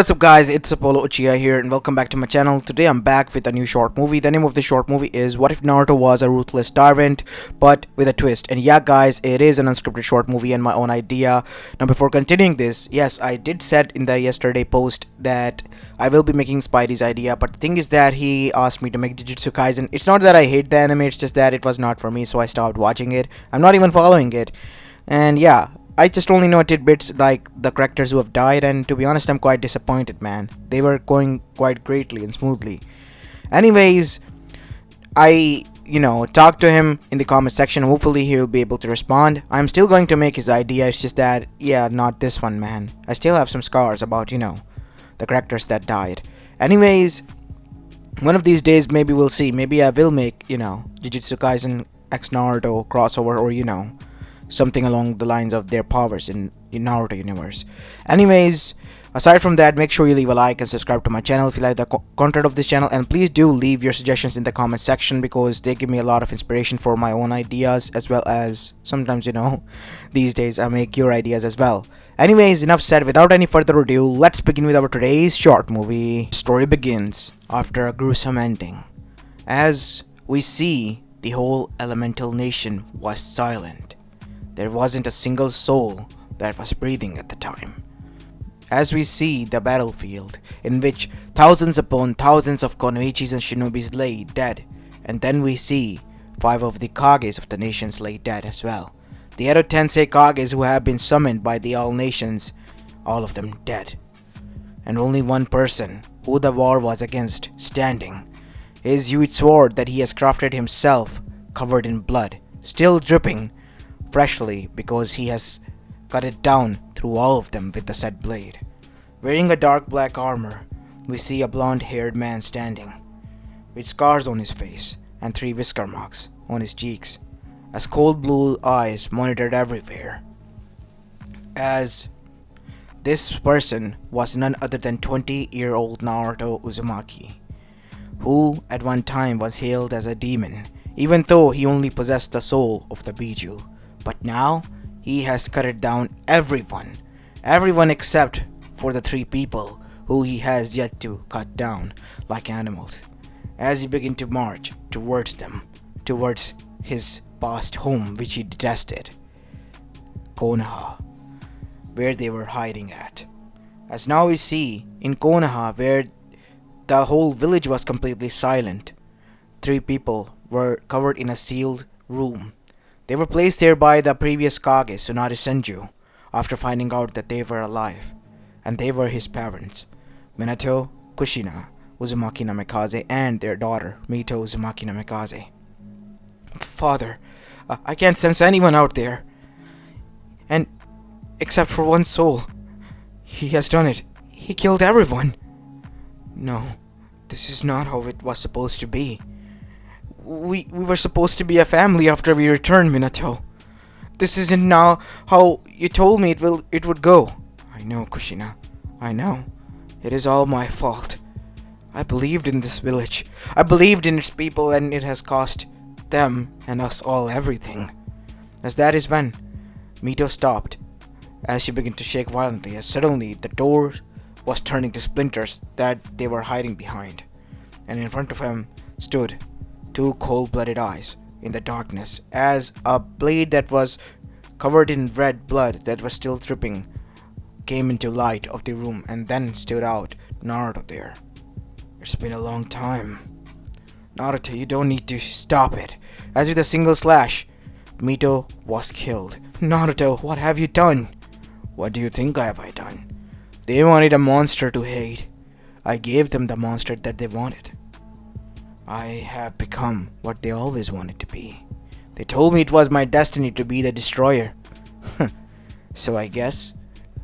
What's up guys, it's Apollo Uchiha here and welcome back to my channel. Today I'm back with a new short movie. The name of the short movie is What If Naruto Was a Ruthless Tyrant, but with a twist. And yeah guys, it is an unscripted short movie and my own idea. Now before continuing this, yes, I did said in the yesterday post that I will be making Spidey's idea, but the thing is that he asked me to make Jujutsu Kaisen. It's not that I hate the anime, it's just that it was not for me, so I stopped watching it. I'm not even following it. And yeah, I just only know tidbits like the characters who have died, and to be honest, I'm quite disappointed, man. They were going quite greatly and smoothly. Anyways, I, talked to him in the comment section. Hopefully, he will be able to respond. I'm still going to make his idea. It's just that, yeah, not this one, man. I still have some scars about, the characters that died. Anyways, one of these days, maybe we'll see. Maybe I will make, Jujutsu Kaisen X Naruto crossover, or, something along the lines of their powers in Naruto universe. Anyways, aside from that, make sure you leave a like and subscribe to my channel if you like the content of this channel, and please do leave your suggestions in the comment section because they give me a lot of inspiration for my own ideas, as well as sometimes, these days I make your ideas as well. Anyways, enough said. Without any further ado, let's begin with our today's short movie. Story begins after a gruesome ending, as we see the whole elemental nation was silent. There wasn't a single soul that was breathing at the time. As we see the battlefield, in which thousands upon thousands of Konoichis and Shinobis lay dead, and then we see 5 of the Kages of the nations lay dead as well. The other Tensei Kages who have been summoned by the all nations, all of them dead. And only one person who the war was against standing. His huge sword that he has crafted himself, covered in blood, still dripping freshly because he has cut it down through all of them with the said blade. Wearing a dark black armor, we see a blonde-haired man standing, with scars on his face and 3 whisker marks on his cheeks, as cold blue eyes monitored everywhere. As this person was none other than 20-year-old Naruto Uzumaki, who at one time was hailed as a demon, even though he only possessed the soul of the Biju. But now, he has cut down everyone except for the 3 people who he has yet to cut down like animals, as he begins to march towards them, towards his past home which he detested, Konoha, where they were hiding at. As now we see in Konoha, where the whole village was completely silent, 3 people were covered in a sealed room. They were placed there by the previous Kage, Tsunade Senju, after finding out that they were alive, and they were his parents, Minato, Kushina, Uzumaki Namikaze, and their daughter, Mito Uzumaki Namikaze. Father, I can't sense anyone out there, and except for one soul. He has done it. He killed everyone. No, this is not how it was supposed to be. We were supposed to be a family after we returned, Minato. This isn't now how you told me it would go. I know, Kushina. I know. It is all my fault. I believed in this village. I believed in its people, and it has cost them and us all everything. As that is when Mito stopped, as she began to shake violently, as suddenly the door was turning to splinters that they were hiding behind, and in front of him stood 2 cold-blooded eyes in the darkness, as a blade that was covered in red blood that was still dripping came into light of the room, and then stood out Naruto there. It's been a long time. Naruto, you don't need to stop it. As with a single slash, Mito was killed. Naruto, what have you done? What do you think have I done? They wanted a monster to hate. I gave them the monster that they wanted. I have become what they always wanted to be. They told me it was my destiny to be the destroyer. So I guess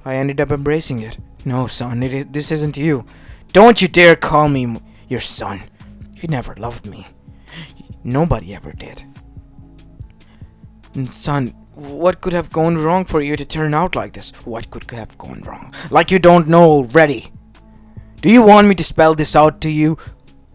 I ended up embracing it. No, son, this isn't you. Don't you dare call me your son. You never loved me. Nobody ever did. Son, what could have gone wrong for you to turn out like this? What could have gone wrong? Like you don't know already. Do you want me to spell this out to you?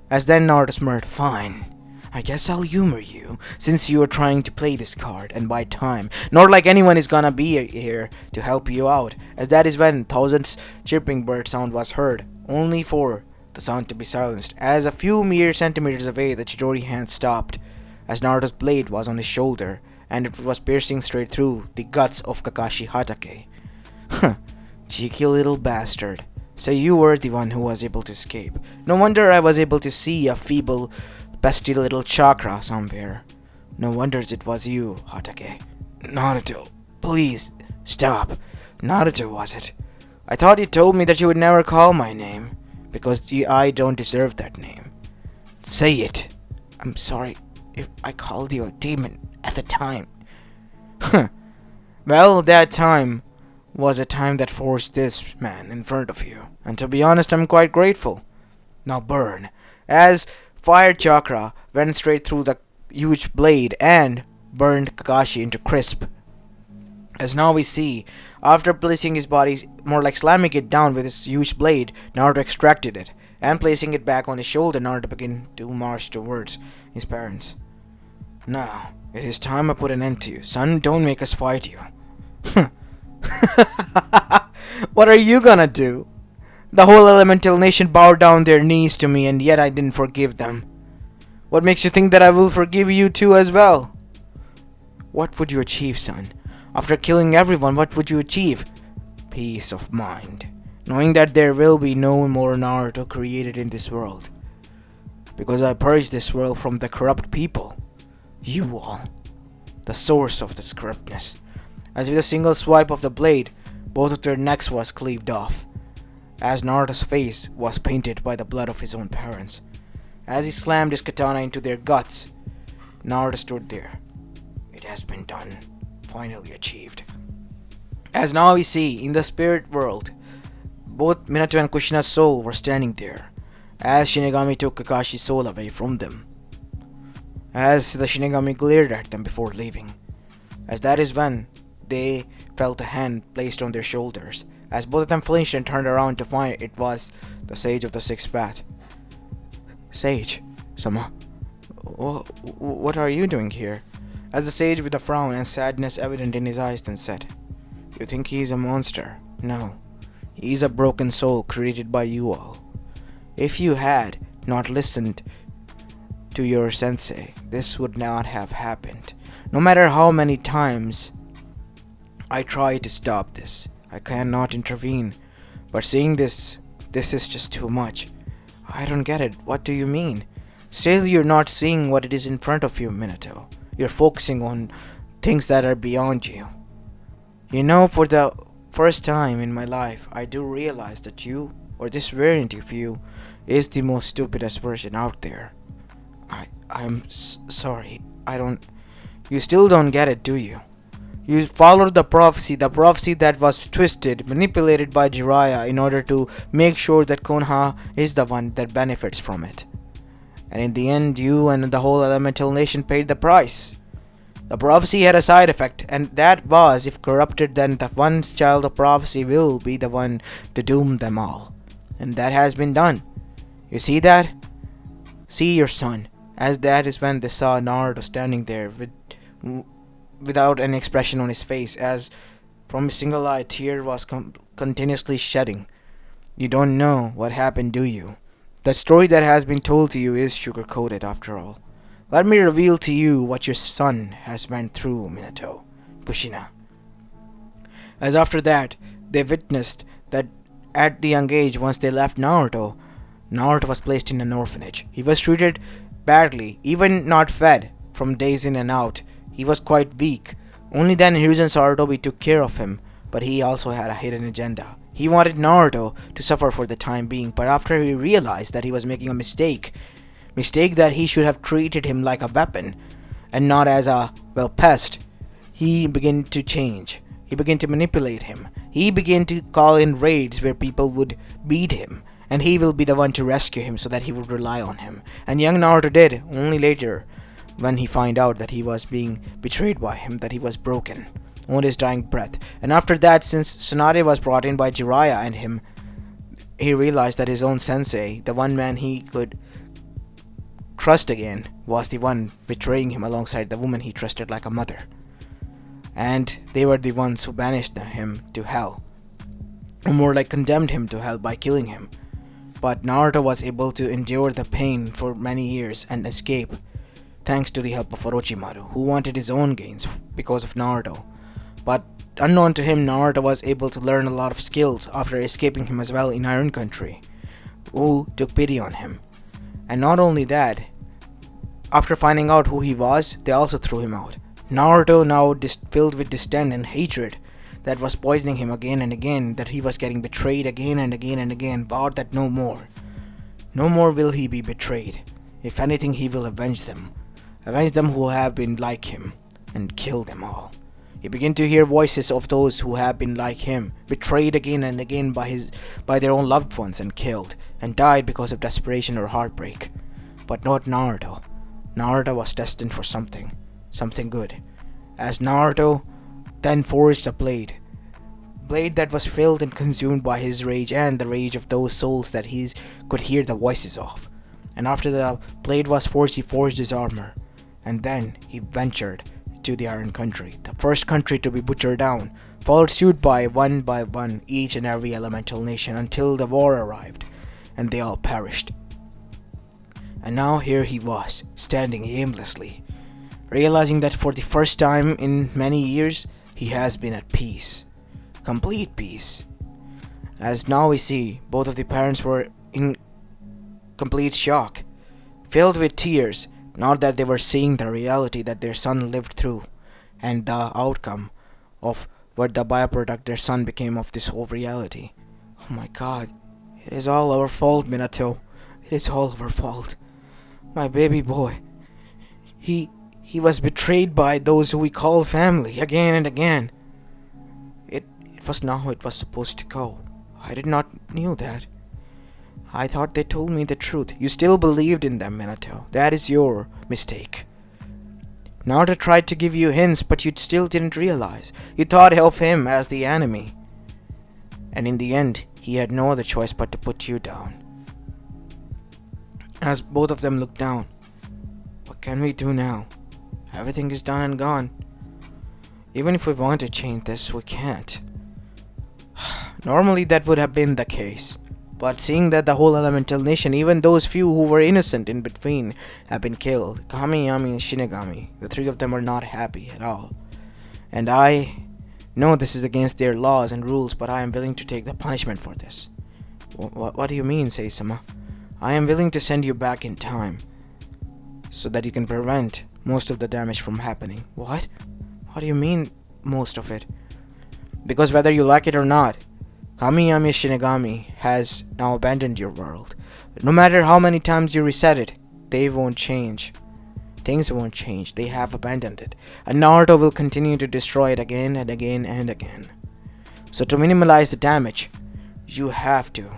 As then Naruto smirked. Fine. I guess I'll humor you, since you are trying to play this card and buy time. Not like anyone is gonna be here to help you out, as that is when thousands chirping bird sound was heard, only for the sound to be silenced, as a few mere centimeters away the Chidori hand stopped, as Naruto's blade was on his shoulder, and it was piercing straight through the guts of Kakashi Hatake. Huh, cheeky little bastard. So you were the one who was able to escape. No wonder I was able to see a feeble, pesty little chakra somewhere. No wonders it was you, Hatake. Naruto, please, stop. Naruto, was it? I thought you told me that you would never call my name, because I don't deserve that name. Say it. I'm sorry if I called you a demon at the time. Well, that time was a time that forced this man in front of you. And to be honest, I'm quite grateful. Now burn. As fire chakra went straight through the huge blade and burned Kakashi into crisp. As now we see, after placing his body, more like slamming it down with his huge blade, Naruto extracted it, and placing it back on his shoulder, Naruto began to march towards his parents. Now, it is time I put an end to you. Son, don't make us fight you. What are you gonna do? The whole elemental nation bowed down their knees to me, and yet I didn't forgive them. What makes you think that I will forgive you too as well? What would you achieve, son? After killing everyone, what would you achieve? Peace of mind, knowing that there will be no more Naruto created in this world. Because I purged this world from the corrupt people. You all. The source of this corruptness. As with a single swipe of the blade, both of their necks was cleaved off, as Naruto's face was painted by the blood of his own parents. As he slammed his katana into their guts, Naruto stood there. It has been done. Finally achieved. As now we see, in the spirit world, both Minato and Kushina's soul were standing there, as Shinigami took Kakashi's soul away from them. As the Shinigami glared at them before leaving. As that is when they felt a hand placed on their shoulders, as both of them flinched and turned around to find it was the Sage of the Sixth Path. Sage, Sama, what are you doing here? As the sage, with a frown and sadness evident in his eyes, then said, You think he's a monster? No, he's a broken soul created by you all. If you had not listened to your sensei, this would not have happened. No matter how many times I try to stop this, I cannot intervene. But seeing this is just too much. I don't get it. What do you mean? Still, you're not seeing what it is in front of you, Minato. You're focusing on things that are beyond you. You know, for the first time in my life, I do realize that you, or this variant of you, is the most stupidest version out there. I'm sorry. You still don't get it, do you? You followed the prophecy that was twisted, manipulated by Jiraiya in order to make sure that Konoha is the one that benefits from it. And in the end, you and the whole elemental nation paid the price. The prophecy had a side effect, and that was, if corrupted, then the one child of prophecy will be the one to doom them all. And that has been done. You see that? See your son. As that is when they saw Naruto standing there without an expression on his face, as from a single eye a tear was continuously shedding. You don't know what happened, do you? The story that has been told to you is sugar-coated after all. Let me reveal to you what your son has went through, Minato, Kushina. As after that, they witnessed that at the young age, once they left Naruto was placed in an orphanage. He was treated badly, even not fed, from days in and out. He was quite weak. Only then Hiruzen Sarutobi took care of him, but he also had a hidden agenda. He wanted Naruto to suffer for the time being, but after he realized that he was making a mistake that he should have treated him like a weapon and not as a, pest, he began to change. He began to manipulate him. He began to call in raids where people would beat him, and he will be the one to rescue him so that he would rely on him. And young Naruto did, only later, when he found out that he was being betrayed by him, that he was broken on his dying breath. And after that, since Tsunade was brought in by Jiraiya and him, he realized that his own sensei, the one man he could trust again was the one betraying him alongside the woman he trusted like a mother. And they were the ones who banished him to hell, or more like condemned him to hell by killing him. But Naruto was able to endure the pain for many years and escape thanks to the help of Orochimaru, who wanted his own gains because of Naruto. But unknown to him, Naruto was able to learn a lot of skills after escaping him as well in Iron Country, who took pity on him. And not only that, after finding out who he was, they also threw him out. Naruto, now filled with disdain and hatred that was poisoning him again and again, that he was getting betrayed again and again and again, vowed that no more will he be betrayed. If anything, he will avenge them who have been like him, and kill them all. You begin to hear voices of those who have been like him, betrayed again and again by their own loved ones, and killed and died because of desperation or heartbreak. But not Naruto. Naruto was destined for something good, as Naruto then forged a blade that was filled and consumed by his rage and the rage of those souls that he could hear the voices of. And after the blade was forged, he forged his armor, and then he ventured to the Iron Country, the first country to be butchered down, followed suit by one each and every elemental nation, until the war arrived and they all perished. And now here he was, standing aimlessly, realizing that for the first time in many years he has been at peace, complete peace. As now we see, both of the parents were in complete shock, filled with tears, not that they were seeing the reality that their son lived through and the outcome of what the byproduct their son became of this whole reality. Oh my god, it is all our fault, Minato. It is all our fault. My baby boy, he was betrayed by those who we call family again and again. It was not how it was supposed to go. I did not knew that. I thought they told me the truth. You still believed in them, Minato. That is your mistake. Naruto tried to give you hints, but you still didn't realize. You thought of him as the enemy. And in the end, he had no other choice but to put you down. As both of them looked down, what can we do now? Everything is done and gone. Even if we want to change this, we can't. Normally that would have been the case. But seeing that the whole elemental nation, even those few who were innocent in between, have been killed, Kami, Yami, and Shinigami, the three of them are not happy at all. And I know this is against their laws and rules, but I am willing to take the punishment for this. What do you mean, Seisama? I am willing to send you back in time, so that you can prevent most of the damage from happening. What? What do you mean, most of it? Because whether you like it or not, Kamiyami Shinigami has now abandoned your world. No matter how many times you reset it, they won't change. Things won't change. They have abandoned it. And Naruto will continue to destroy it again and again and again. So to minimize the damage, you have to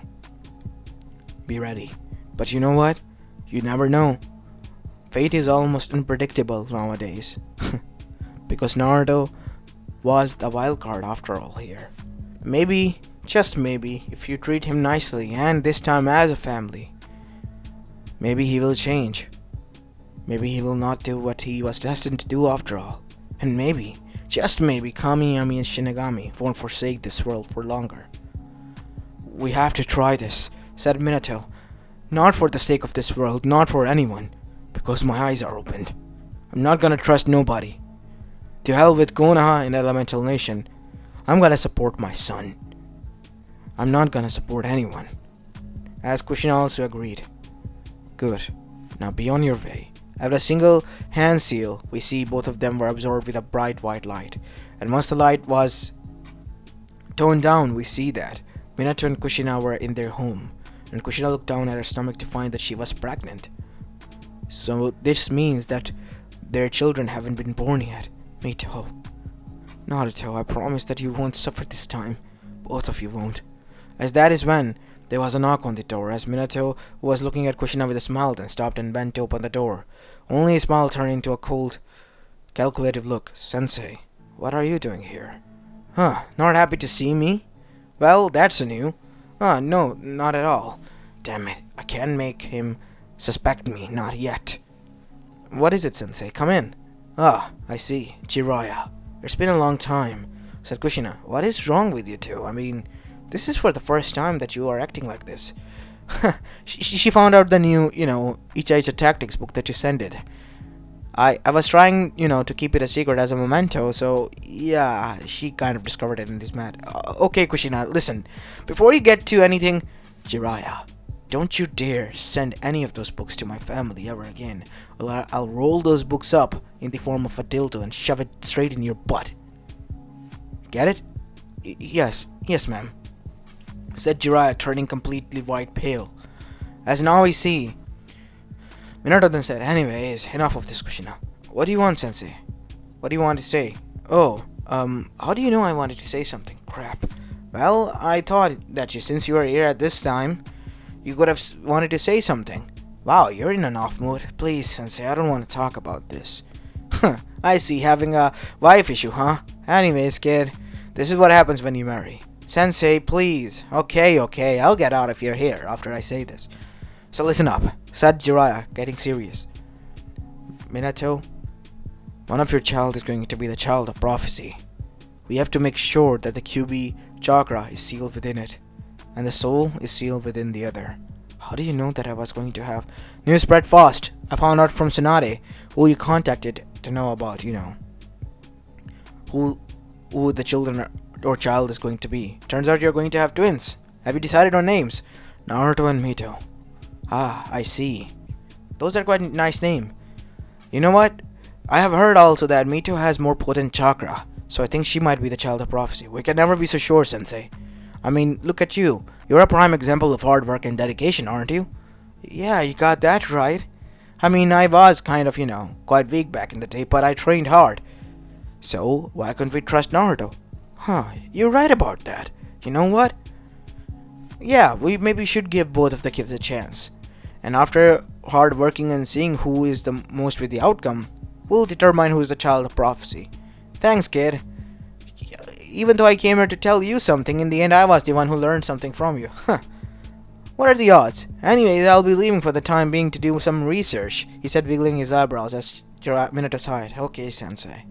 be ready. But you know what? You never know. Fate is almost unpredictable nowadays. Because Naruto was the wild card after all here. Maybe, just maybe, if you treat him nicely, and this time as a family, maybe he will change. Maybe he will not do what he was destined to do after all. And maybe, just maybe, Kamiyami and Shinigami won't forsake this world for longer. We have to try this, said Minato. Not for the sake of this world, not for anyone, because my eyes are opened. I'm not gonna trust nobody. To hell with Konoha and Elemental Nation. I'm gonna support my son. I'm not gonna support anyone. As Kushina also agreed. Good. Now be on your way. After a single hand seal, we see both of them were absorbed with a bright white light. And once the light was toned down, we see that Minato and Kushina were in their home. And Kushina looked down at her stomach to find that she was pregnant. So this means that their children haven't been born yet. Mito. Naruto, I promise that you won't suffer this time. Both of you won't. As that is when there was a knock on the door, as Minato, who was looking at Kushina with a smile, then stopped and bent to open the door. Only a smile turned into a cold, calculative look. Sensei, what are you doing here? Huh, not happy to see me? Well, that's new. No, not at all. Damn it, I can't make him Suspect me, not yet. What is it, Sensei? Come in. Ah, I see. Jiraiya. It's been a long time, said Kushina. What is wrong with you two? I mean, this is for the first time that you are acting like this. She found out the new, Uchiha tactics book that you sent it. I was trying, to keep it a secret as a memento, so yeah, she kind of discovered it and is mad. Okay, Kushina, listen. Before you get to anything, Jiraiya, don't you dare send any of those books to my family ever again. I'll roll those books up in the form of a dildo and shove it straight in your butt. Get it? Yes, ma'am, said Jiraiya, turning completely white pale. As now we see. Minato then said, anyways, enough of this, Kushina. What do you want, Sensei? What do you want to say? Oh, how do you know I wanted to say something? Crap. Well, I thought that since you are here at this time, you could have wanted to say something. Wow, you're in an off mood. Please, Sensei, I don't want to talk about this. I see, having a wife issue, huh? Anyways, kid, this is what happens when you marry. Sensei, please. Okay, I'll get out of here after I say this. So listen up, said Jiraiya, getting serious. Minato, one of your child is going to be the child of prophecy. We have to make sure that the QB chakra is sealed within it, and the soul is sealed within the other. How do you know that I was going to have news spread fast? I found out from Tsunade, who you contacted to know about, who the children or child is going to be. Turns out you're going to have twins. Have you decided on names? Naruto and Mito. Ah, I see. Those are quite a nice name. You know what? I have heard also that Mito has more potent chakra, so I think she might be the child of prophecy. We can never be so sure, Sensei. I mean, look at you. You're a prime example of hard work and dedication, aren't you? Yeah, you got that right. I mean, I was kind of, quite weak back in the day, but I trained hard. So, why couldn't we trust Naruto? Huh, you're right about that. You know what? Yeah, we maybe should give both of the kids a chance. And after hard working and seeing who is the most with the outcome, we'll determine who's the child of prophecy. Thanks, kid. Even though I came here to tell you something, in the end I was the one who learned something from you. Huh. What are the odds? Anyways, I'll be leaving for the time being to do some research, he said, wiggling his eyebrows as Minato sighed. Okay, Sensei.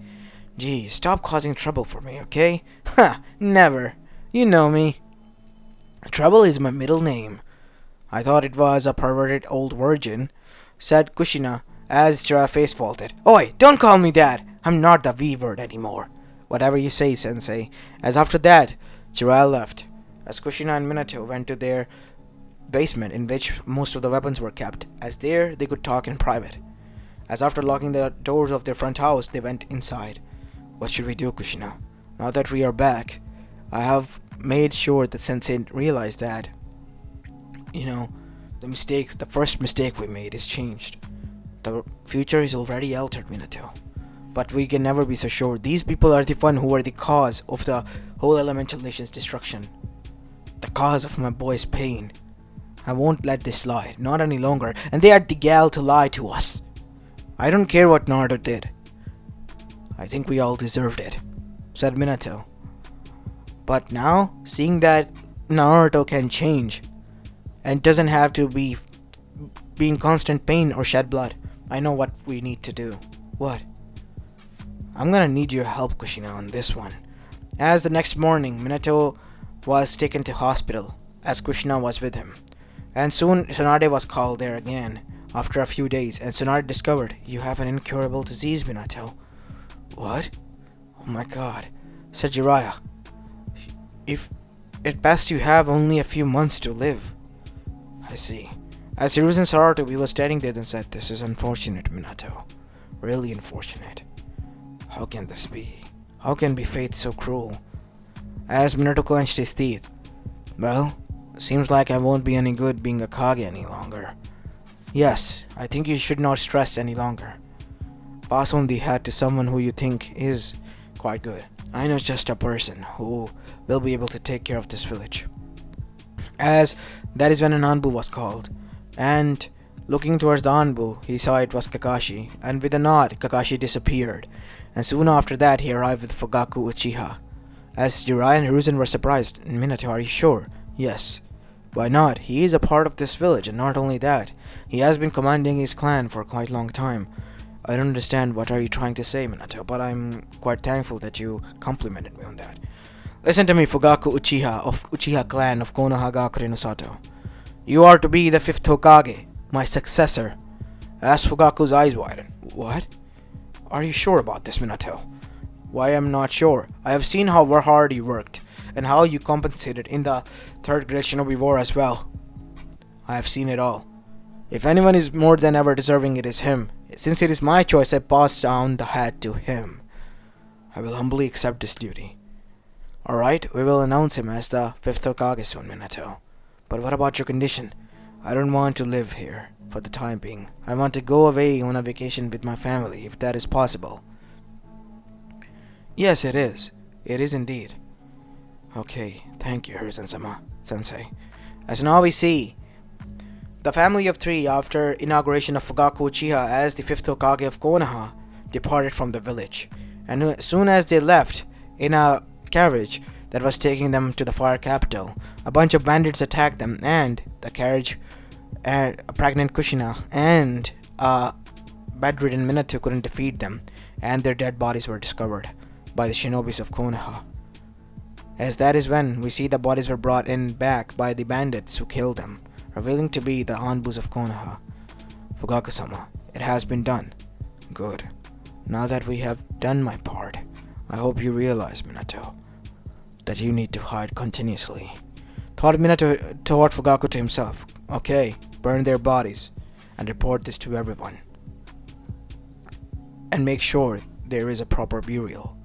Gee, stop causing trouble for me, okay? Ha! Never. You know me. Trouble is my middle name. I thought it was a perverted old virgin, said Kushina, as Jiraiya face faulted. Oi, don't call me that! I'm not the V-word anymore. Whatever you say, Sensei. As after that, Jiraiya left, as Kushina and Minato went to their basement in which most of the weapons were kept, as there they could talk in private. As after locking the doors of their front house, they went inside. What should we do, Kushina? Now that we are back, I have made sure that Sensei realized that, the first mistake we made is changed. The future is already altered, Minato. But we can never be so sure. These people are the one who are the cause of the whole elemental nation's destruction. The cause of my boy's pain. I won't let this slide, not any longer, and they are the gal to lie to us. I don't care what Naruto did. I think we all deserved it, said Minato. But now, seeing that Naruto can change, and doesn't have to be in constant pain or shed blood, I know what we need to do. What? I'm gonna need your help, Kushina, on this one. As the next morning, Minato was taken to hospital, as Kushina was with him. And soon Tsunade was called there again, after a few days, and Tsunade discovered, you have an incurable disease, Minato. What? Oh my god, said Jiraiya. If at best you have only a few months to live. I see. As Hiruzen Sarutobi was standing there and said, this is unfortunate, Minato. Really unfortunate. How can this be? How can be fate so cruel? As Minato clenched his teeth. Well, seems like I won't be any good being a Kage any longer. Yes, I think you should not stress any longer. Pass on the hat to someone who you think is quite good. I know just a person who will be able to take care of this village. As that is when an Anbu was called, and looking towards the Anbu, he saw it was Kakashi, and with a nod, Kakashi disappeared, and soon after that he arrived with Fugaku Uchiha. As Jiraiya and Hiruzen were surprised, Minato, are you sure? Yes. Why not? He is a part of this village, and not only that, he has been commanding his clan for quite a long time. I don't understand what are you trying to say, Minato, but I'm quite thankful that you complimented me on that. Listen to me, Fugaku Uchiha of Uchiha clan of Konohagakure no Sato. You are to be the fifth Hokage, my successor. As Fugaku's eyes widen. What? Are you sure about this, Minato? Why I'm not sure. I have seen how hard you worked, and how you compensated in the third Great Shinobi War as well. I have seen it all. If anyone is more than ever deserving, it is him. Since it is my choice, I pass down the hat to him. I will humbly accept this duty. Alright, we will announce him as the fifth Hokage soon, Minato. But what about your condition? I don't want to live here for the time being. I want to go away on a vacation with my family, if that is possible. Yes, it is. It is indeed. Okay, thank you, Hiruzen-sama, Sensei. As now we see, the family of three, after inauguration of Fugaku Uchiha as the fifth Hokage of Konoha, departed from the village. And as soon as they left in a carriage that was taking them to the fire capital, a bunch of bandits attacked them, and the carriage and a pregnant Kushina and a bedridden Minato couldn't defeat them, and their dead bodies were discovered by the shinobis of Konoha. As that is when we see the bodies were brought in back by the bandits who killed them, revealing to be the Hanbus of Konoha. Fugaku-sama, it has been done. Good. Now that we have done my part, I hope you realize, Minato, that you need to hide continuously. Thought Minato taught Fugaku to himself. Okay, burn their bodies and report this to everyone. And make sure there is a proper burial.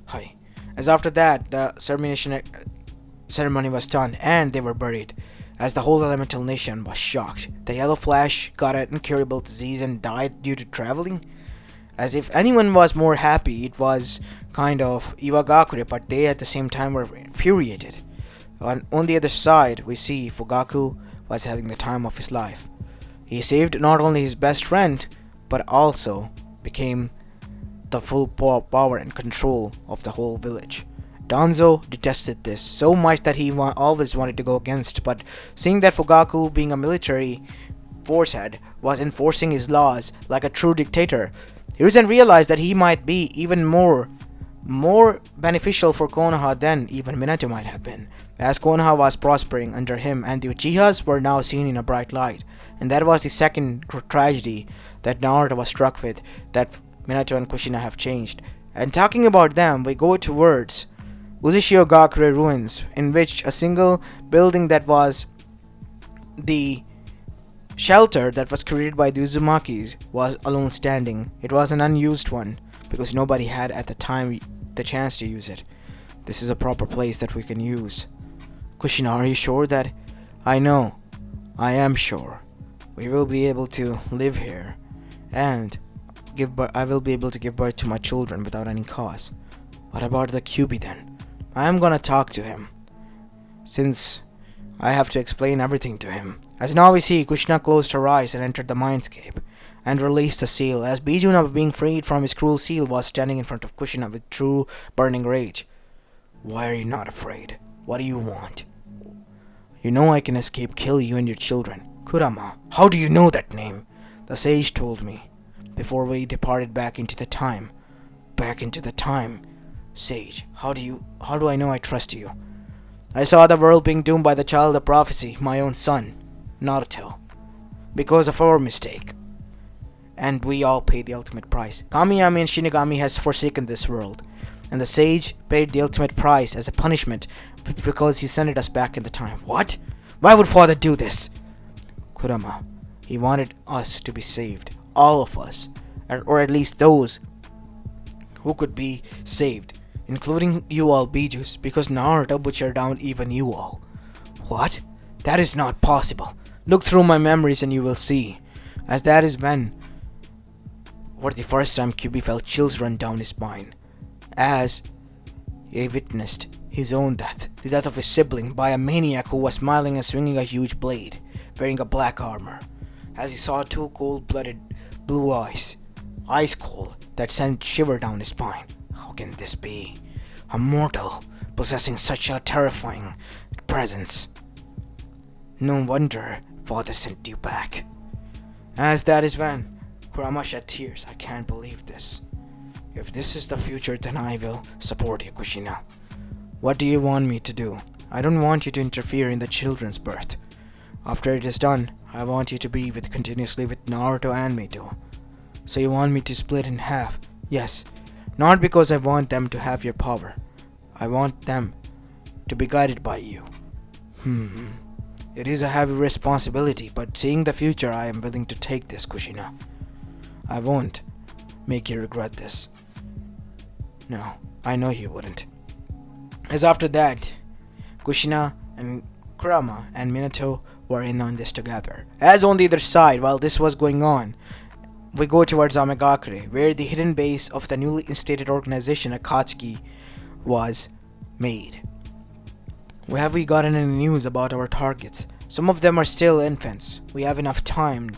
Hi. As after that, the ceremony was done and they were buried, as the whole elemental nation was shocked. The Yellow Flash got an incurable disease and died due to traveling. As if anyone was more happy, it was kind of Iwagakure, but they at the same time were infuriated. On the other side, we see Fugaku was having the time of his life. He saved not only his best friend, but also became the full power and control of the whole village. Danzo detested this so much that he always wanted to go against, but seeing that Fugaku, being a military force head, was enforcing his laws like a true dictator, Hiruzen realized that he might be even more beneficial for Konoha than even Minato might have been, as Konoha was prospering under him and the Uchihas were now seen in a bright light. And that was the second tragedy that Naruto was struck with, that Minato and Kushina have changed. And talking about them, we go towards Uzishio-gakure ruins, in which a single building that was the shelter that was created by the Uzumakis was alone standing. It was an unused one, because nobody had at the time the chance to use it. This is a proper place that we can use. Kushina, are you sure that? I know. I am sure. We will be able to live here, and I will be able to give birth to my children without any cause. What about the Kyuubi then? I am gonna talk to him, since I have to explain everything to him. As now we see, Kushina closed her eyes and entered the mindscape, and released the seal, as Bijuna, being freed from his cruel seal, was standing in front of Kushina with true burning rage. Why are you not afraid? What do you want? You know I can escape, kill you and your children. Kurama, how do you know that name? The sage told me, before we departed back into the time. Back into the time? Sage, how do I know I trust you? I saw the world being doomed by the child of prophecy, my own son, Naruto, because of our mistake. And we all paid the ultimate price. Kamiyami and Shinigami has forsaken this world, and the sage paid the ultimate price as a punishment because he sent us back in the time. What? Why would father do this? Kurama, he wanted us to be saved, all of us, or at least those who could be saved, including you all Bijus, because Naruto butchered down even you all. What? That is not possible. Look through my memories and you will see, as that is when, for the first time, Kyuubi felt chills run down his spine, as he witnessed his own death, the death of his sibling, by a maniac who was smiling and swinging a huge blade, wearing a black armor, as he saw two cold-blooded blue eyes, ice cold, that sent shiver down his spine. How can this be? A mortal possessing such a terrifying presence. No wonder father sent you back. As that is when Kurama shed tears. I can't believe this. If this is the future, then I will support you, Kushina. What do you want me to do? I don't want you to interfere in the children's birth. After it is done, I want you to be continuously with Naruto and Mito. So you want me to split in half? Yes. Not because I want them to have your power. I want them to be guided by you. It is a heavy responsibility, but seeing the future, I am willing to take this, Kushina. I won't make you regret this. No, I know you wouldn't. As after that, Kushina and Kurama and Minato were in on this together. As on the other side, while this was going on, we go towards Amegakure, where the hidden base of the newly instated organization Akatsuki was made. Have we gotten any news about our targets? Some of them are still infants. We have enough time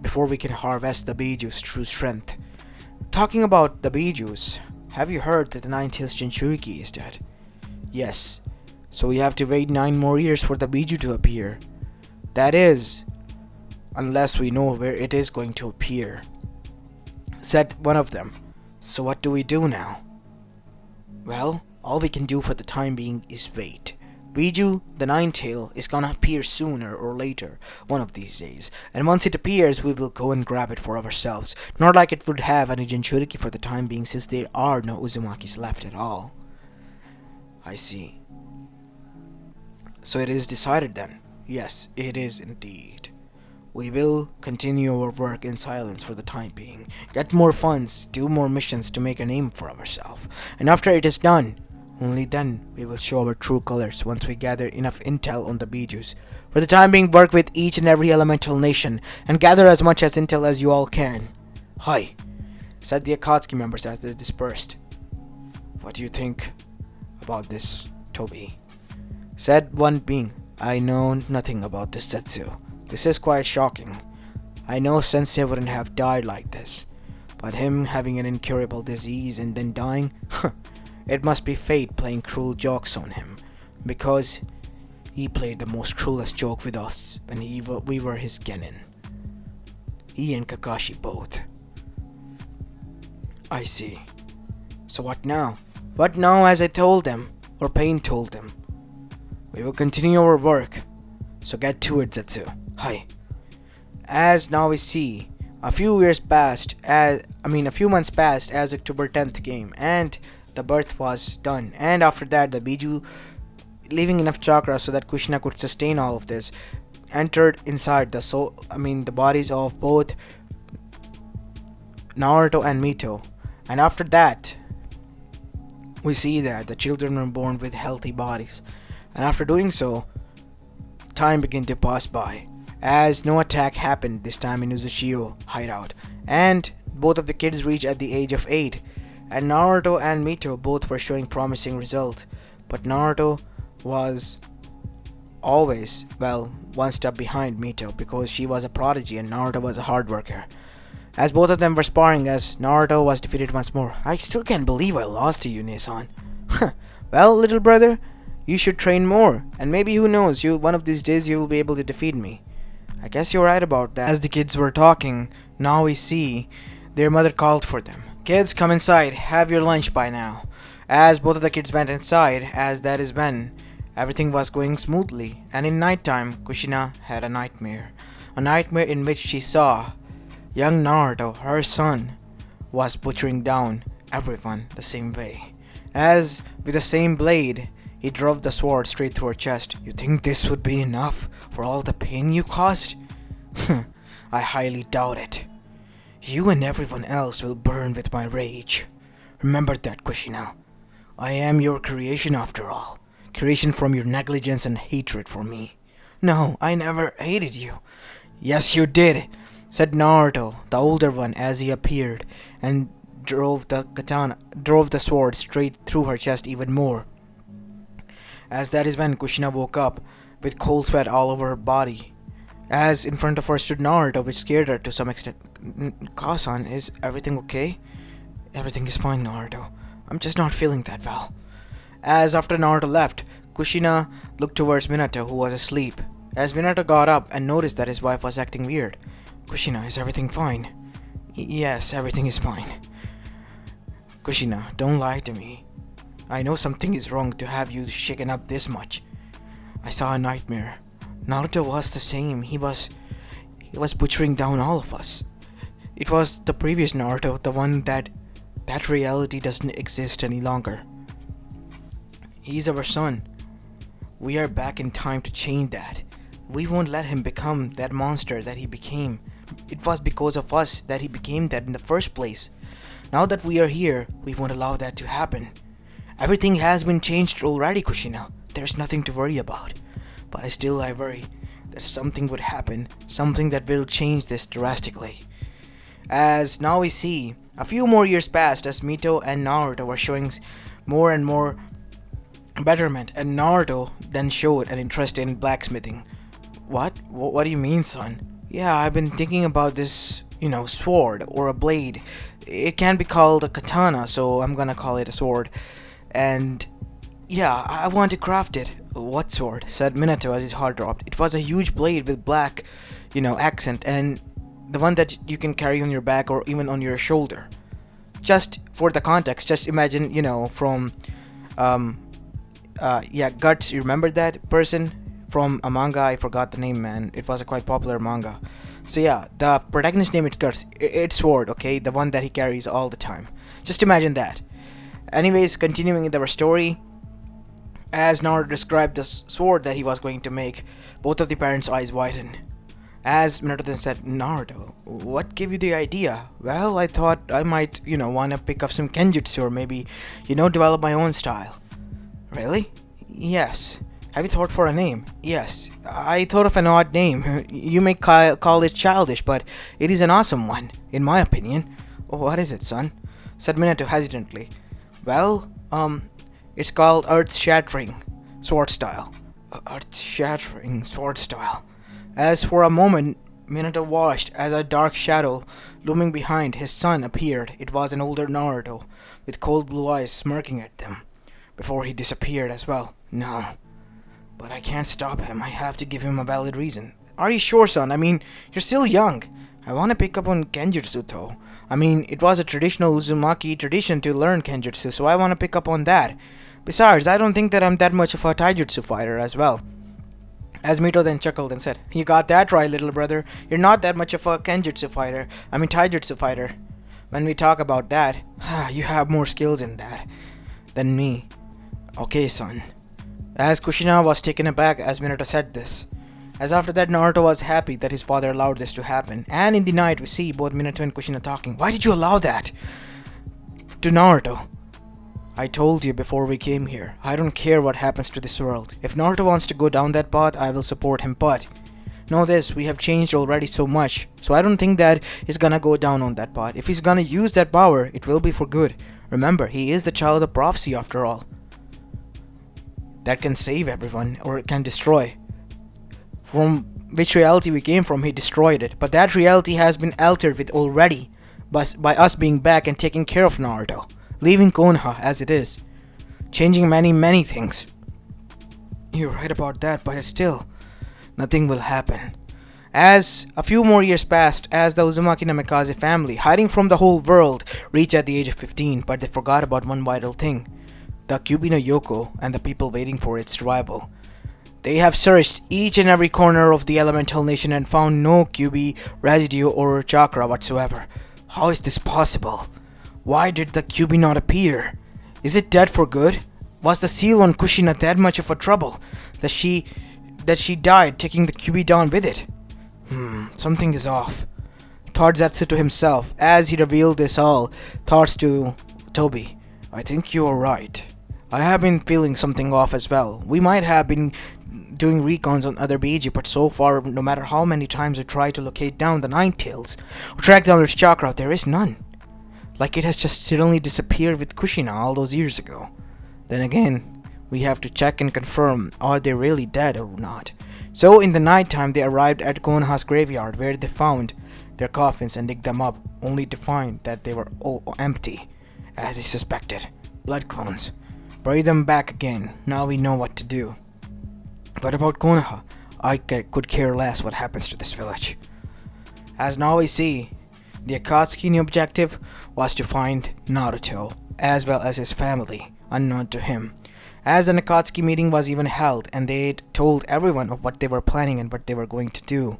before we can harvest the Biju's true strength. Talking about the Bijus, have you heard that the Nine-Tails Jinchuriki is dead? Yes. So we have to wait 9 more years for the Biju to appear. That is, unless we know where it is going to appear, said one of them. So what do we do now? Well, all we can do for the time being is wait. Biju, the Nine-Tail, is gonna appear sooner or later, one of these days. And once it appears, we will go and grab it for ourselves. Not like it would have any Jinchuriki for the time being, since there are no Uzumakis left at all. I see. So it is decided then? Yes, it is indeed. We will continue our work in silence for the time being, get more funds, do more missions to make a name for ourselves. And after it is done, only then we will show our true colors once we gather enough intel on the Bijus. For the time being, work with each and every elemental nation and gather as much as intel as you all can. Hi, said the Akatsuki members as they dispersed. What do you think about this, Tobi? Said one being. I know nothing about this Zetsu. This is quite shocking. I know Sensei wouldn't have died like this, but him having an incurable disease and then dying, it must be fate playing cruel jokes on him, because he played the most cruelest joke with us when we were his genin. He and Kakashi both. I see. So what now? What now, as I told them, or Pain told them? We will continue our work, so get to it, Zetsu. Hi. As now we see, a few months passed as October 10th came, and the birth was done. And after that, the Biju, leaving enough chakra so that Kushina could sustain all of this, entered inside the bodies of both Naruto and Mito. And after that, we see that the children were born with healthy bodies. And after doing so, time began to pass by, as no attack happened this time in Uzushio hideout, and both of the kids reached at the age of 8, and Naruto and Mito both were showing promising results, but Naruto was always, one step behind Mito because she was a prodigy and Naruto was a hard worker. As both of them were sparring, as Naruto was defeated once more. I still can't believe I lost to you, Nesan. Well, little brother, you should train more, and maybe, who knows, one of these days you will be able to defeat me. I guess you're right about that. As the kids were talking, now we see their mother called for them. Kids, come inside, have your lunch by now. As both of the kids went inside, as that is when everything was going smoothly, and in nighttime, Kushina had a nightmare. A nightmare in which she saw young Naruto, her son, was butchering down everyone the same way. As with the same blade, he drove the sword straight through her chest. You think this would be enough for all the pain you caused? I highly doubt it. You and everyone else will burn with my rage. Remember that, Kushina. I am your creation after all. Creation from your negligence and hatred for me. No, I never hated you. Yes, you did, said Naruto, the older one, as he appeared, and drove the sword straight through her chest even more. As that is when Kushina woke up, with cold sweat all over her body. As in front of her stood Naruto, which scared her to some extent. Kasan, is everything okay? Everything is fine, Naruto. I'm just not feeling that well. As after Naruto left, Kushina looked towards Minato, who was asleep, as Minato got up and noticed that his wife was acting weird. Kushina, is everything fine? Yes, everything is fine. Kushina, don't lie to me. I know something is wrong to have you shaken up this much. I saw a nightmare. Naruto was the same. He was butchering down all of us. It was the previous Naruto, the one that reality doesn't exist any longer. He's our son. We are back in time to change that. We won't let him become that monster that he became. It was because of us that he became that in the first place. Now that we are here, we won't allow that to happen. Everything has been changed already, Kushina. There's nothing to worry about. But I worry that something would happen, something that will change this drastically. As now we see, a few more years passed as Mito and Naruto were showing more and more betterment, and Naruto then showed an interest in blacksmithing. What? What do you mean, son? Yeah, I've been thinking about this, sword or a blade. It can be called a katana, so I'm gonna call it a sword. And yeah, I want to craft it. What sword? Said Minato as his heart dropped. It was a huge blade with black, accent, and the one that you can carry on your back or even on your shoulder. Just for the context, just imagine, from, Guts, you remember that person from a manga? I forgot the name, man. It was a quite popular manga. So yeah, the protagonist's name is Guts. It's sword, okay? The one that he carries all the time. Just imagine that. Anyways, continuing in our story, as Naruto described the sword that he was going to make, both of the parents' eyes widened. As Minato then said, Naruto, what gave you the idea? Well, I thought I might, want to pick up some kenjutsu or maybe, develop my own style. Really? Yes. Have you thought for a name? Yes. I thought of an odd name. You may call it childish, but it is an awesome one, in my opinion. What is it, son? Said Minato hesitantly. Well, it's called Earth-Shattering Sword Style. Earth-Shattering Sword Style. As for a moment, Minato watched as a dark shadow looming behind his son appeared. It was an older Naruto, with cold blue eyes smirking at them, before he disappeared as well. No. But I can't stop him. I have to give him a valid reason. Are you sure, son? I mean, you're still young. I want to pick up on Kenjutsu, though. I mean, it was a traditional Uzumaki tradition to learn Kenjutsu, so I want to pick up on that. Besides, I don't think that I'm that much of a taijutsu fighter as well. As Mito then chuckled and said, You got that right, little brother. You're not that much of a taijutsu fighter. When we talk about that, you have more skills in that than me. Okay, son. As Kushina was taken aback as Minato said this. As after that, Naruto was happy that his father allowed this to happen. And in the night, we see both Minato and Kushina talking. Why did you allow that? To Naruto. I told you before we came here. I don't care what happens to this world. If Naruto wants to go down that path, I will support him. But know this, we have changed already so much. So I don't think that he's gonna go down on that path. If he's gonna use that power, it will be for good. Remember, he is the child of prophecy after all. That can save everyone, or it can destroy. From which reality we came from, he destroyed it. But that reality has been altered with already by us being back and taking care of Naruto. Leaving Konoha as it is. Changing many things. You're right about that, but still, nothing will happen. As a few more years passed, as the Uzumaki Namikaze family, hiding from the whole world, reached at the age of 15, but they forgot about one vital thing. The Kyuubi no Yoko and the people waiting for its survival. They have searched each and every corner of the elemental nation and found no Kyuubi residue or chakra whatsoever. How is this possible? Why did the Kyuubi not appear? Is it dead for good? Was the seal on Kushina that much of a trouble that she died taking the Kyuubi down with it? Something is off, thought Zetsu to himself as he revealed this all thoughts to Toby. I think you are right. I have been feeling something off as well. We might have been doing recons on other Beiji, but so far, no matter how many times I try to locate down the Nine Tails or track down its chakra, there is none. Like it has just suddenly disappeared with Kushina all those years ago. Then again, we have to check and confirm, are they really dead or not? So in the night time, they arrived at Konoha's graveyard, where they found their coffins and digged them up, only to find that they were all empty, as he suspected. Blood clones. Bury them back again. Now we know what to do. What about Konoha? could care less what happens to this village. As now we see, the Akatsuki new objective was to find Naruto, as well as his family, unknown to him. As an Akatsuki meeting was even held, and they told everyone of what they were planning and what they were going to do.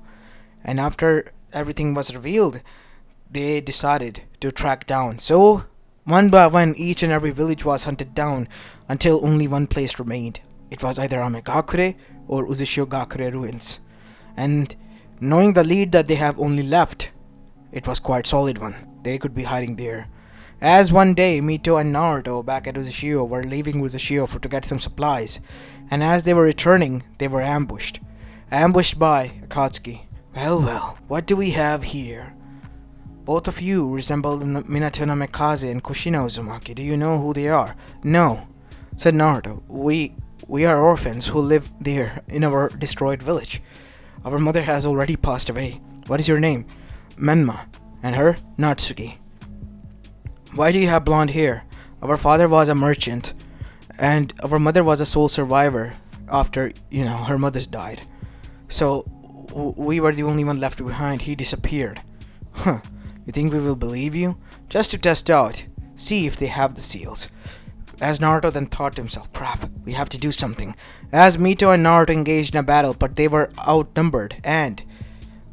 And after everything was revealed, they decided to track down. So, one by one, each and every village was hunted down until only one place remained. It was either Amegakure or Uzishio ruins. And knowing the lead that they have only left, it was quite solid one. They could be hiding there. As one day, Mito and Naruto back at Uzishio were leaving Uzishio to get some supplies, and as they were returning, they were ambushed. Ambushed by Akatsuki. Well, what do we have here? Both of you resemble Minato no Mikaze and Kushina Uzumaki. Do you know who they are? No, said Naruto. We are orphans who live there in our destroyed village. Our mother has already passed away. What is your name? Menma. And her? Natsuki. Why do you have blonde hair? Our father was a merchant, and our mother was a sole survivor after, her mother's died. So, we were the only one left behind. He disappeared. Huh. You think we will believe you? Just to test out. See if they have the seals. As Naruto then thought to himself, crap, we have to do something. As Mito and Naruto engaged in a battle, but they were outnumbered and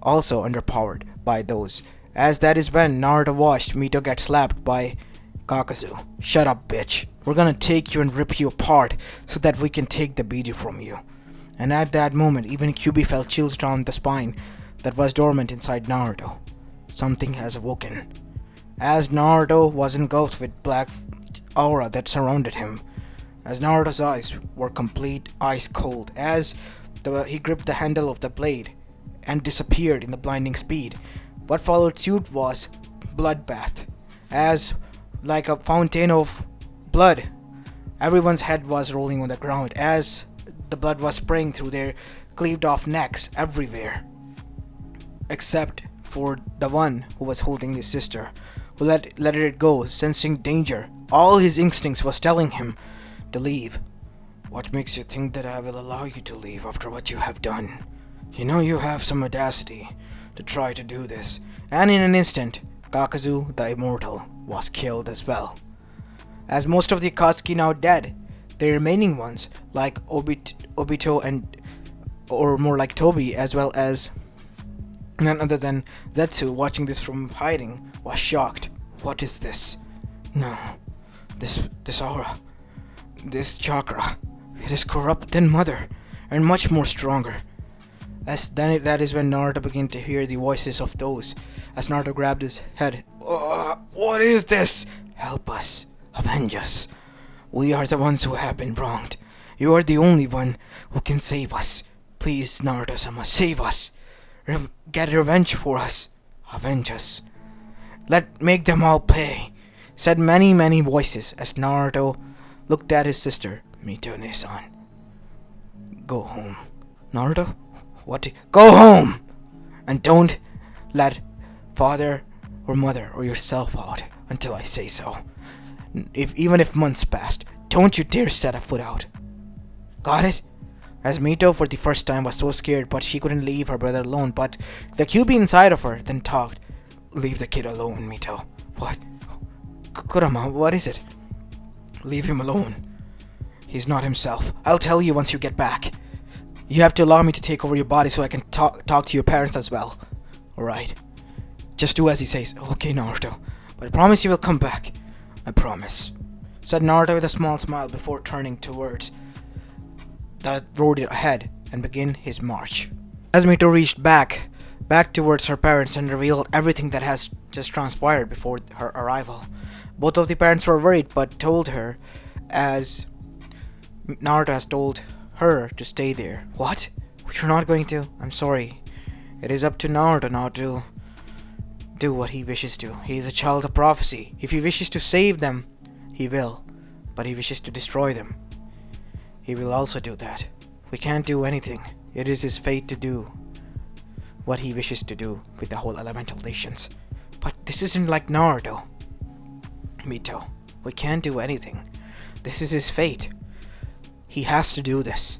also underpowered by those. As that is when Naruto watched Mito get slapped by Kakazu. Shut up, bitch. We're gonna take you and rip you apart so that we can take the Biju from you. And at that moment, even Kyuubi felt chills down the spine that was dormant inside Naruto. Something has awoken. As Naruto was engulfed with black aura that surrounded him, as Naruto's eyes were complete ice cold, as he gripped the handle of the blade and disappeared in the blinding speed. What followed suit was bloodbath, as like a fountain of blood, everyone's head was rolling on the ground as the blood was spraying through their cleaved off necks everywhere, except for the one who was holding his sister, who let it go, sensing danger. All his instincts was telling him to leave. What makes you think that I will allow you to leave after what you have done? You have some audacity to try to do this. And in an instant, Kakazu the Immortal was killed as well. As most of the Akatsuki now dead, the remaining ones, like Obito and, or more like Tobi, as well as none other than Zetsu, watching this from hiding, was shocked. What is this? No, this aura, this chakra, it is corrupt than mother, and much more stronger. That is when Naruto began to hear the voices of those. As Naruto grabbed his head, what is this? Help us, avenge us. We are the ones who have been wronged. You are the only one who can save us. Please, Naruto-sama, save us. Get revenge for us. Avenge us. Make them all pay, said many voices as Naruto looked at his sister, Mito-ne-san. Go home. Naruto? What? Go home! And don't let father or mother or yourself out until I say so. Even if months passed, don't you dare set a foot out. Got it? As Mito for the first time was so scared, but she couldn't leave her brother alone, but the Kyuubi inside of her then talked. Leave the kid alone, Mito. What? Kurama, what is it? Leave him alone. He's not himself. I'll tell you once you get back. You have to allow me to take over your body so I can talk to your parents as well. Alright. Just do as he says. Okay, Naruto. But I promise you will come back. I promise, said Naruto with a small smile before turning towards the road ahead and began his march. As Mito reached back towards her parents and revealed everything that has just transpired before her arrival. Both of the parents were worried but told her, as Naruto has told her to stay there. What? You're not going to? I'm sorry. It is up to Naruto now to do what he wishes to. He is a child of prophecy. If he wishes to save them, he will. But he wishes to destroy them, he will also do that. We can't do anything. It is his fate to do what he wishes to do with the whole elemental nations. But this isn't like Naruto. Mito, we can't do anything. This is his fate. He has to do this.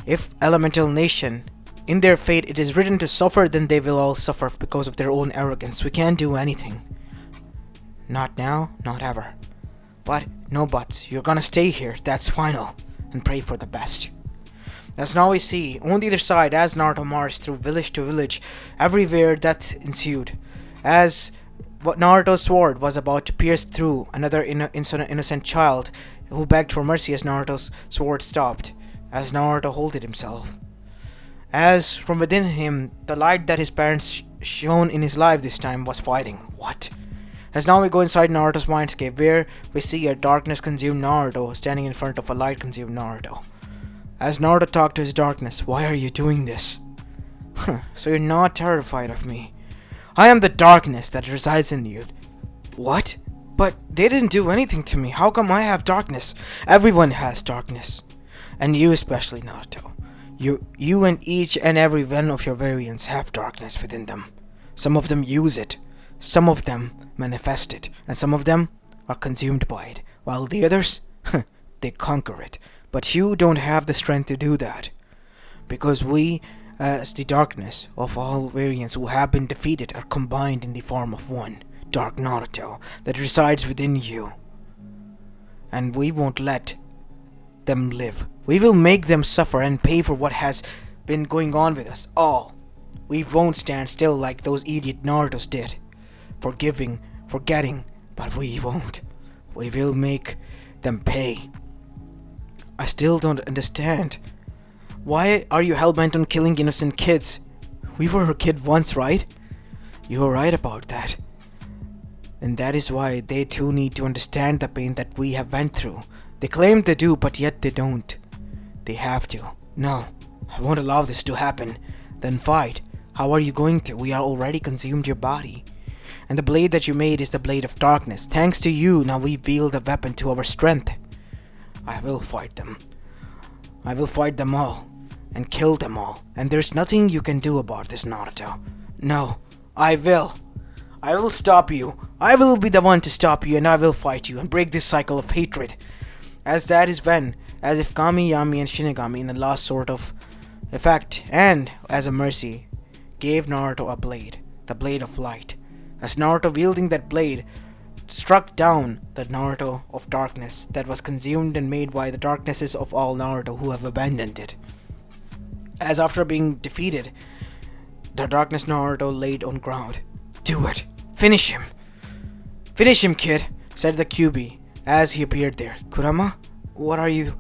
If elemental nation, in their fate it is written to suffer, then they will all suffer because of their own arrogance. We can't do anything. Not now, not ever. But no buts. You're gonna stay here. That's final. And pray for the best. As now we see, on the other side, as Naruto marched through village to village, everywhere death ensued. As Naruto's sword was about to pierce through another innocent child who begged for mercy as Naruto's sword stopped, as Naruto halted himself. As from within him, the light that his parents shone in his life this time was fighting. What? As now we go inside Naruto's mindscape, where we see a darkness-consumed Naruto standing in front of a light-consumed Naruto. As Naruto talked to his darkness, why are you doing this? So you're not terrified of me. I am the darkness that resides in you. What? But they didn't do anything to me. How come I have darkness? Everyone has darkness. And you especially, Naruto. You and each and every one of your variants have darkness within them. Some of them use it. Some of them manifest it. And some of them are consumed by it. While the others, they conquer it. But you don't have the strength to do that. Because we, as the darkness of all variants who have been defeated, are combined in the form of one Dark Naruto that resides within you. And we won't let them live. We will make them suffer and pay for what has been going on with us all. We won't stand still like those idiot Narutos did. Forgiving, forgetting, but we won't. We will make them pay. I still don't understand. Why are you hellbent on killing innocent kids? We were a kid once, right? You were right about that. And that is why they too need to understand the pain that we have went through. They claim they do, but yet they don't. They have to. No, I won't allow this to happen. Then fight. How are you going to? We are already consumed your body. And the blade that you made is the blade of darkness. Thanks to you, now we wield the weapon to our strength. I will fight them. I will fight them all. And kill them all. And there's nothing you can do about this, Naruto. No, I will. I will stop you. I will be the one to stop you, and I will fight you and break this cycle of hatred. As that is when, as if Kami, Yami, and Shinigami in the last sort of effect, and as a mercy, gave Naruto a blade, the blade of light. As Naruto wielding that blade, struck down the Naruto of darkness that was consumed and made by the darknesses of all Naruto who have abandoned it. As after being defeated, the darkness Naruto laid on ground. Do it. Finish him. Finish him, kid, said the QB as he appeared there. Kurama, what are you?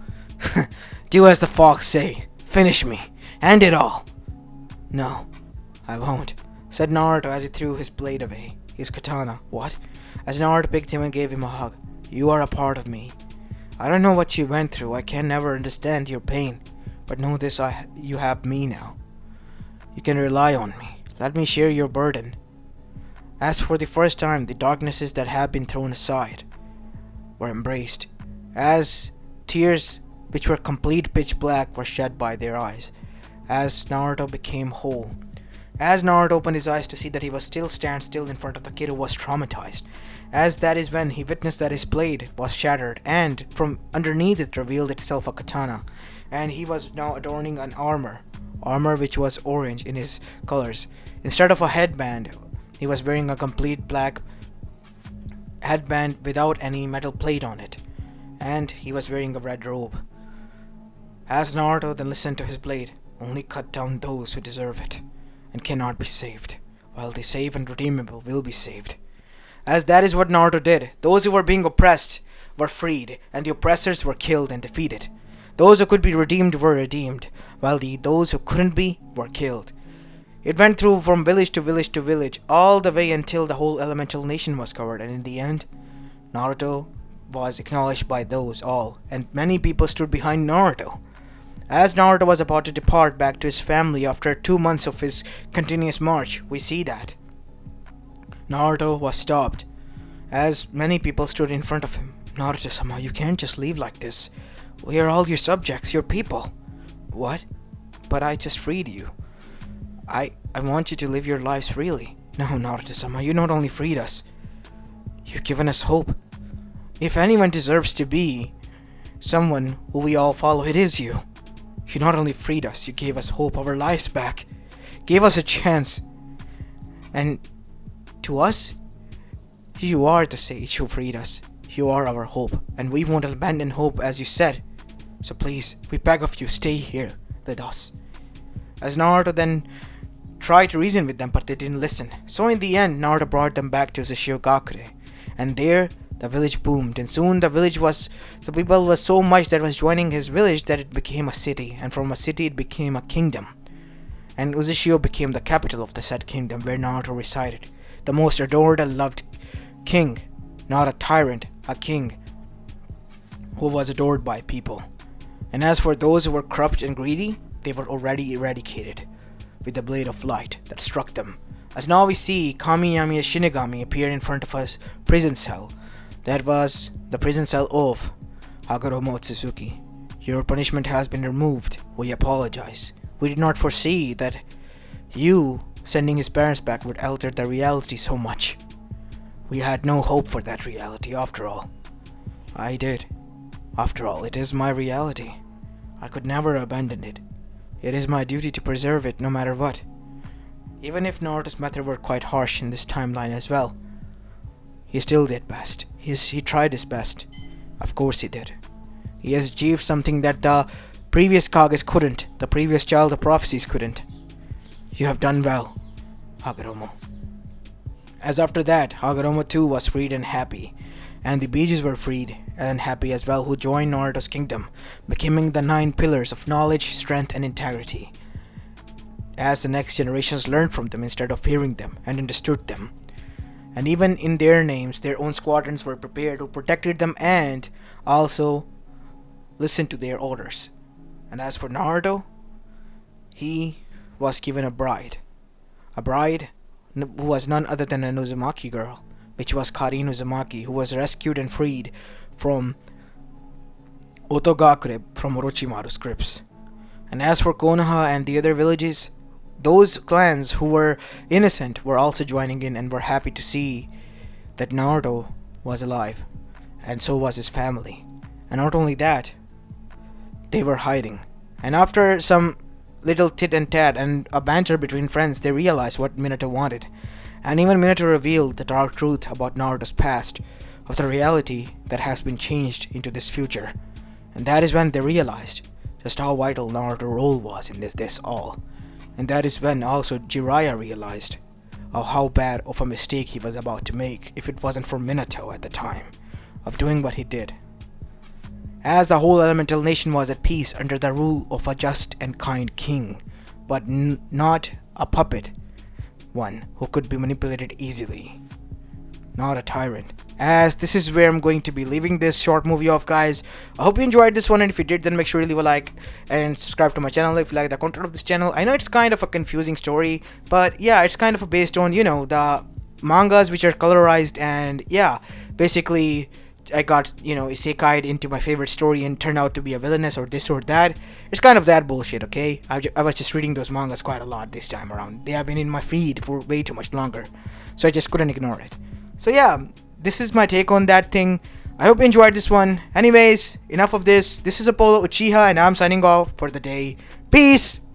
Do as the fox say. Finish me. End it all. No, I won't, said Naruto as he threw his blade away. His katana. What? As Naruto picked him and gave him a hug. You are a part of me. I don't know what you went through. I can never understand your pain. But know this, you have me now. You can rely on me. Let me share your burden. As for the first time, the darknesses that had been thrown aside were embraced, as tears which were complete pitch black were shed by their eyes, as Naruto became whole. As Naruto opened his eyes to see that he was stand still in front of the kid who was traumatized, as that is when he witnessed that his blade was shattered, and from underneath it revealed itself a katana, and he was now adorning an armor which was orange in his colors. Instead of a headband, he was wearing a complete black headband without any metal plate on it, and he was wearing a red robe. As Naruto then listened to his blade, only cut down those who deserve it and cannot be saved, while the safe and redeemable will be saved. As that is what Naruto did. Those who were being oppressed were freed, and the oppressors were killed and defeated. Those who could be redeemed were redeemed, while those who couldn't be were killed. It went through from village to village to village, all the way until the whole elemental nation was covered, and in the end, Naruto was acknowledged by those all, and many people stood behind Naruto. As Naruto was about to depart back to his family after 2 months of his continuous march, we see that Naruto was stopped, as many people stood in front of him. Naruto-sama, you can't just leave like this. We are all your subjects, your people. What? But I just freed you. I want you to live your lives freely. No, Naruto-sama, you not only freed us, you've given us hope. If anyone deserves to be someone who we all follow, it is you. You not only freed us, you gave us hope, our lives back, gave us a chance. And to us, you are the sage who freed us. You are our hope, and we won't abandon hope as you said. So please, we beg of you, stay here with us. As Naruto then tried to reason with them, but they didn't listen. So in the end, Naruto brought them back to Shiogakure, and there the village boomed, and soon the people was so much that was joining his village that it became a city, and from a city it became a kingdom. And Uzashio became the capital of the said kingdom where Naruto resided, the most adored and loved king, not a tyrant, a king who was adored by people. And as for those who were corrupt and greedy, they were already eradicated with the blade of light that struck them. As now we see Kamiyami Shinigami appear in front of us prison cell. That was the prison cell of Hagoromo Otsutsuki. Your punishment has been removed. We apologize. We did not foresee that you sending his parents back would alter the reality so much. We had no hope for that reality after all. I did. After all, it is my reality. I could never abandon it. It is my duty to preserve it no matter what. Even if Naruto's methods were quite harsh in this timeline as well, he still did best. He tried his best. Of course he did. He has achieved something that the previous Kages couldn't, the previous Child of Prophecies couldn't. You have done well, Hagoromo. As after that, Hagoromo too was freed and happy, and the Bijus were freed and happy as well, who joined Naruto's kingdom, becoming the 9 pillars of knowledge, strength, and integrity. As the next generations learned from them instead of fearing them and understood them. And even in their names, their own squadrons were prepared who protected them and also listened to their orders. And as for Naruto, he was given a bride who was none other than a Uzumaki girl, which was Karin Uzumaki, who was rescued and freed from Otogakure from Orochimaru's grips. And as for Konoha and the other villages, those clans who were innocent were also joining in and were happy to see that Naruto was alive, and so was his family. And not only that, they were hiding. And after some little tit and tat and a banter between friends, they realized what Minato wanted. And even Minato revealed the dark truth about Naruto's past, of the reality that has been changed into this future. And that is when they realized just how vital Naruto's role was in this all. And that is when also Jiraiya realized of how bad of a mistake he was about to make if it wasn't for Minato at the time of doing what he did. As the whole elemental nation was at peace under the rule of a just and kind king, but not a puppet one who could be manipulated easily. Not a tyrant. As this is where I'm going to be leaving this short movie off, guys. I hope you enjoyed this one, and if you did, then make sure you leave a like and subscribe to my channel if you like the content of this channel. I know it's kind of a confusing story, but yeah, it's kind of based on, the mangas which are colorized, and yeah, basically I got, isekai'd into my favorite story and turned out to be a villainess or this or that. It's kind of that bullshit, okay? I was just reading those mangas quite a lot this time around. They have been in my feed for way too much longer, so I just couldn't ignore it. So yeah, this is my take on that thing. I hope you enjoyed this one. Anyways, enough of this. This is Apollo Uchiha, and I'm signing off for the day. Peace!